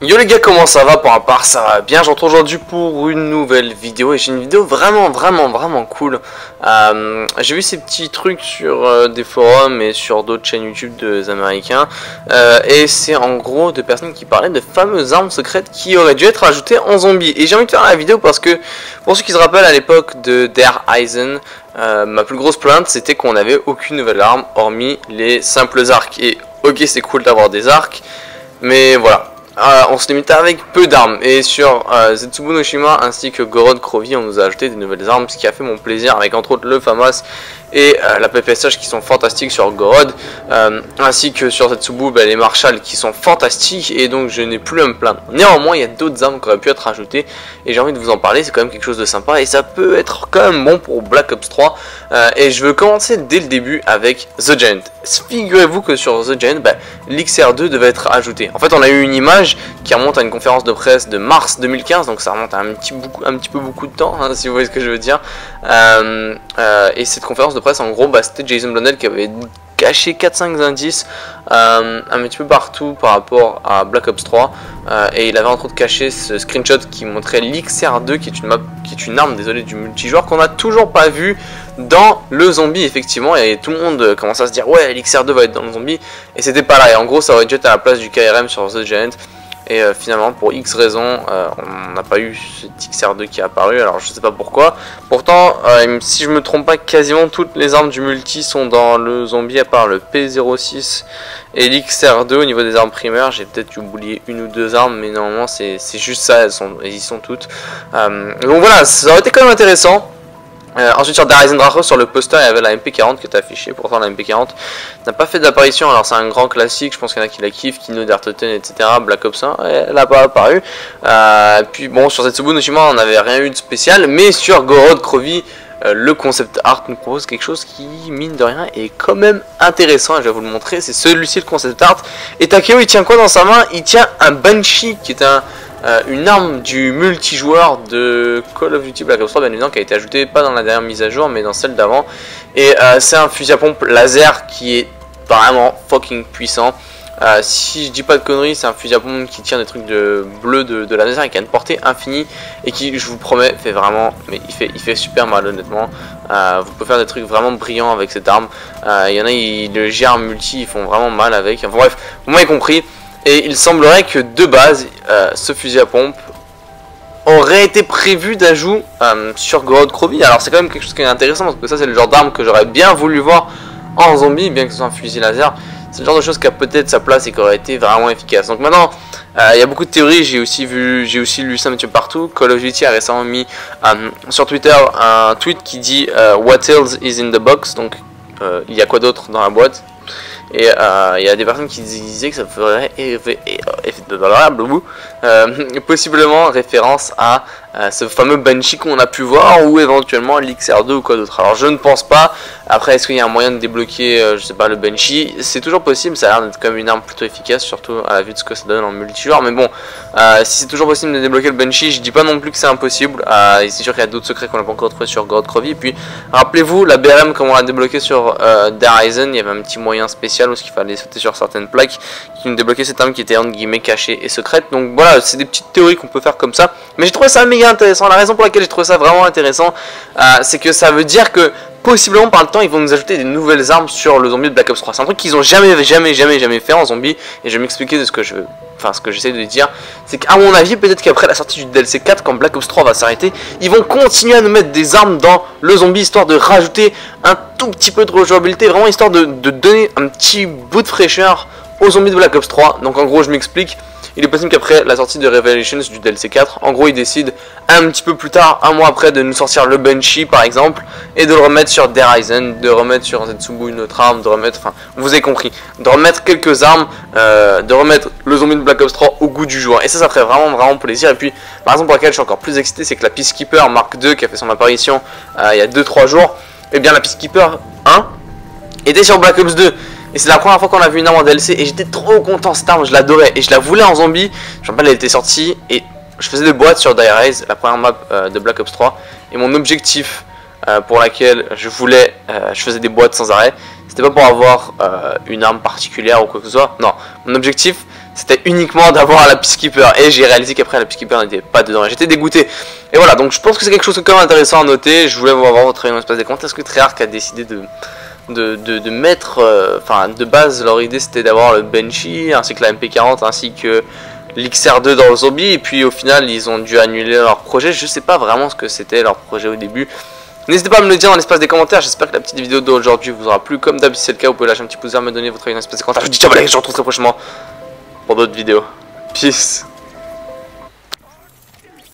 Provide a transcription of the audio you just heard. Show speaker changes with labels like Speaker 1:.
Speaker 1: Yo les gars, comment ça va? Pour ma part ça va bien, je retrouve aujourd'hui pour une nouvelle vidéo et j'ai une vidéo vraiment cool. J'ai vu ces petits trucs sur des forums et sur d'autres chaînes YouTube des américains et c'est en gros de personnes qui parlaient de fameuses armes secrètes qui auraient dû être ajoutées en zombie. Et j'ai envie de faire la vidéo parce que pour ceux qui se rappellent, à l'époque de Der Eisen, ma plus grosse plainte c'était qu'on n'avait aucune nouvelle arme hormis les simples arcs. Et ok, c'est cool d'avoir des arcs, mais voilà. On se limitait avec peu d'armes, et sur Zetsubo no Shima ainsi que Gorod Krovi on nous a ajouté des nouvelles armes, ce qui a fait mon plaisir, avec entre autres le FAMAS et la PPSH qui sont fantastiques sur Gorod, ainsi que sur Zetsubo les Marshall qui sont fantastiques, et donc je n'ai plus à me plaindre. Néanmoins il y a d'autres armes qui auraient pu être ajoutées et j'ai envie de vous en parler, c'est quand même quelque chose de sympa et ça peut être quand même bon pour Black Ops 3. Et je veux commencer dès le début avec The Giant. Figurez-vous que sur The Giant, l'XR2 devait être ajouté. En fait on a eu une image qui remonte à une conférence de presse de mars 2015, donc ça remonte à un petit peu beaucoup de temps, hein, si vous voyez ce que je veux dire. Et cette conférence de presse, en gros, c'était Jason Blundell qui avait caché 4-5 indices un petit peu partout par rapport à Black Ops 3, et il avait entre autres caché ce screenshot qui montrait l'XR2 qui est une arme, désolé, du multijoueur qu'on n'a toujours pas vu dans le zombie effectivement, et tout le monde commence à se dire ouais l'XR2 va être dans le zombie, et c'était pas là, et en gros ça aurait dû être à la place du KRM sur The Giant. Et finalement pour X raisons on n'a pas eu cet XR2 qui est apparu, alors je sais pas pourquoi. Pourtant si je me trompe pas, quasiment toutes les armes du multi sont dans le zombie à part le P06 et l'XR2. Au niveau des armes primaires j'ai peut-être oublié une ou deux armes, mais normalement c'est juste ça, elles y sont toutes. Donc voilà, ça aurait été quand même intéressant. Ensuite sur Der Eisen Drache, sur le poster il y avait la MP40 qui était affichée, pourtant la MP40 n'a pas fait d'apparition, alors c'est un grand classique, je pense qu'il y en a qui la kiffent, Kino der Toten etc, Black Ops 1, elle n'a pas apparu. Puis bon, sur Zetsubo no Shima on n'avait rien eu de spécial, mais sur Gorod Krovi, le concept art nous propose quelque chose qui, mine de rien, est quand même intéressant, et je vais vous le montrer, c'est celui-ci le concept art. Et Takeo il tient quoi dans sa main? Il tient un Banshee qui est une arme du multijoueur de Call of Duty Black Ops 3, bien évidemment, qui a été ajoutée pas dans la dernière mise à jour mais dans celle d'avant. Et c'est un fusil à pompe laser qui est vraiment fucking puissant. Si je dis pas de conneries, c'est un fusil à pompe qui tient des trucs de bleu de la laser et qui a une portée infinie et qui, je vous promets, fait vraiment, mais il fait super mal honnêtement. Vous pouvez faire des trucs vraiment brillants avec cette arme. Il y en a, ils le gèrent multi, ils font vraiment mal avec. Enfin bref, vous m'avez compris. Et il semblerait que de base, ce fusil à pompe aurait été prévu d'ajout sur Gorod Krovi. Alors c'est quand même quelque chose qui est intéressant, parce que ça c'est le genre d'arme que j'aurais bien voulu voir en zombie, bien que ce soit un fusil laser. C'est le genre de chose qui a peut-être sa place et qui aurait été vraiment efficace. Donc maintenant, il y a beaucoup de théories, j'ai aussi lu ça un petit peu partout. Call of Duty a récemment mis sur Twitter un tweet qui dit What else is in the box, donc il y a quoi d'autre dans la boîte. Et il y a des personnes qui disaient que ça ferait possiblement référence à ce fameux Banshee qu'on a pu voir, ou éventuellement l'XR2 ou quoi d'autre. Alors je ne pense pas. Après, est-ce qu'il y a un moyen de débloquer je sais pas, le Banshee? C'est toujours possible, ça a l'air d'être quand même une arme plutôt efficace, surtout à la vue de ce que ça donne en multijoueur. Mais bon, si c'est toujours possible de débloquer le Banshee, je dis pas non plus que c'est impossible. C'est sûr qu'il y a d'autres secrets qu'on n'a pas encore trouvé sur Gorod Krovi. Et puis rappelez-vous la BRM, comme on l'a débloqué sur Der Eisen, il y avait un petit moyen spécial où il fallait sauter sur certaines plaques qui nous débloquaient cette arme qui était entre guillemets cachée et secrète. Donc voilà, c'est des petites théories qu'on peut faire comme ça, mais j'ai trouvé ça méga intéressant. La raison pour laquelle j'ai trouvé ça vraiment intéressant, c'est que ça veut dire que possiblement par le temps ils vont nous ajouter des nouvelles armes sur le zombie de Black Ops 3. C'est un truc qu'ils ont jamais fait en zombie, et je vais m'expliquer de ce que j'essaie de dire. C'est qu'à mon avis, peut-être qu'après la sortie du DLC 4, quand Black Ops 3 va s'arrêter, ils vont continuer à nous mettre des armes dans le zombie, histoire de rajouter un tout petit peu de rejouabilité, vraiment histoire de donner un petit bout de fraîcheur aux zombies de Black Ops 3. Donc en gros je m'explique. Il est possible qu'après la sortie de Revelations du DLC 4, en gros ils décident un petit peu plus tard, un mois après, de nous sortir le Banshee par exemple, et de le remettre sur Der Eisen, de remettre sur Zetsubo une autre arme, de remettre, enfin vous avez compris, de remettre quelques armes, de remettre le zombie de Black Ops 3 au goût du jour. Et ça ferait vraiment plaisir. Et puis la raison pour laquelle je suis encore plus excité, c'est que la Peacekeeper Mark II qui a fait son apparition il y a 2-3 jours, et bien la Peacekeeper 1 était sur Black Ops 2. Et c'est la première fois qu'on a vu une arme en DLC, et j'étais trop content, cette arme, je l'adorais, et je la voulais en zombie. Je me rappelle, elle était sortie, et je faisais des boîtes sur Dire Rise, la première map de Black Ops 3, et mon objectif pour laquelle je faisais des boîtes sans arrêt, c'était pas pour avoir une arme particulière ou quoi que ce soit, non, mon objectif c'était uniquement d'avoir la Peacekeeper. Et j'ai réalisé qu'après la Peacekeeper n'était pas dedans. J'étais dégoûté. Et voilà, donc je pense que c'est quelque chose de quand même intéressant à noter. Je voulais avoir votre avis dans l'espace des commentaires. Est-ce que Treyarch a décidé de mettre, enfin de base leur idée c'était d'avoir le Banshee ainsi que la MP40 ainsi que l'XR2 dans le zombie, et puis au final ils ont dû annuler leur projet. Je sais pas vraiment ce que c'était leur projet au début. N'hésitez pas à me le dire dans l'espace des commentaires. J'espère que la petite vidéo d'aujourd'hui vous aura plu. Comme d'habitude si c'est le cas, vous pouvez lâcher un petit pouce vert, me donner votre avis dans l'espace des commentaires. Je vous dis ciao, je vous retrouve très prochainement pour d'autres vidéos. Peace.